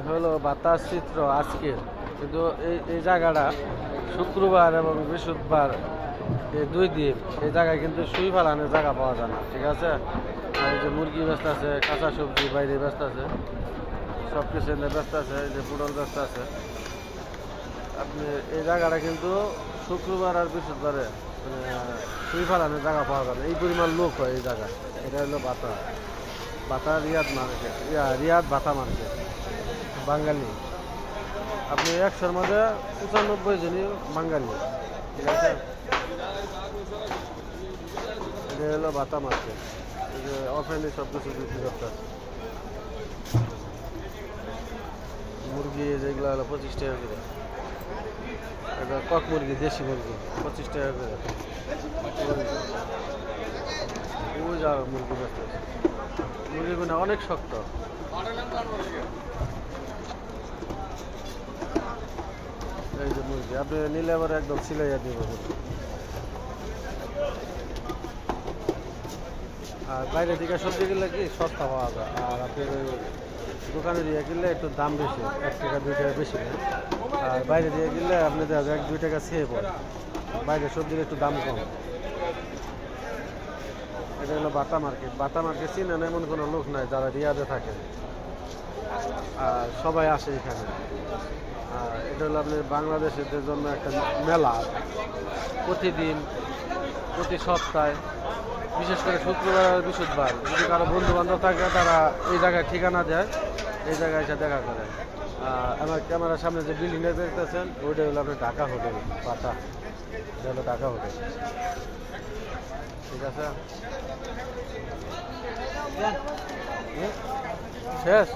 হলো বাতাস চিত্র আজকে, কিন্তু এই জায়গাটা শুক্রবার এবং বৃহস্পতিবার এই 2 দিন এই জায়গায় কিন্তু শুই ফেলানোর জায়গা পাওয়া যায় না, ঠিক আছে। আর এই যে মুরগি ব্যস্ত আছে, কাঁচা সবজি বাইরে ব্যস্ত আছে, সব কিছু এনে ব্যস্ত আছে, এই যে পুরল ব্যস্ত আছে। আপনি এই জায়গাটা কিন্তু শুক্রবার আর বৃহস্পতিবারে মানে শুই ফেলানোর জায়গা পাওয়া যায় না, এই পরিমাণ লোক হয় এই জায়গায়। এটা হলো বাতা বাতা রিয়াদ মার্কেট, রিয়াদ বাতা মার্কেট বাঙালি। আপনি 100-র মধ্যে 95 জনই বাঙালি, ঠিক আছে। এটা হলো বাতা মার্কেট, এই যে অফেনে সব কিছু বিক্রি করতে আছে। মুরগি যেগুলো হলো 25 টাকা করে, এটা কক মুরগি, দেশি মুরগি 25 টাকা করে। ওই যা মুরগি ব্যস্ত আছে, মুরগিগুলো অনেক শক্ত। এই যে মুরগি আপনি নিলে আবার একদম সিলাইয়া দিব। আর বাইরে থেকে সবজি কিনলে কি সস্তা পাওয়া যায়, আর আপনি দোকানে দিয়ে কিনলে একটু দাম বেশি, 1 টাকা 2 টাকা বেশি নেয়। আর বাইরে দিয়ে কিনলে আপনি দেখা যায় 1-2 টাকা সেভ পড়ে, বাইরে সবজির একটু দাম কম। এটা হলো বাতা মার্কেট। বাতা মার্কেট চিনেন এমন কোনো লোক নাই যারা রিয়াদে থাকে, আর সবাই আসে এখানে। আর এটা হলো আপনার বাংলাদেশের জন্য একটা মেলা, প্রতিদিন প্রতি সপ্তাহে, বিশেষ করে শুক্রবার আর বৃহস্পতিবার। যদি কারো বন্ধু বান্ধব থাকে তারা এই জায়গায় ঠিকানা দেয়, এই জায়গায় এসে দেখা করে। আমার ক্যামেরার সামনে যে বিল্ডিংটা দেখতেছেন ওইটা হলো আপনার ঢাকা হোটেল বাতা, এটা হলো ঢাকা হোটেল, ঠিক আছে। শেষ।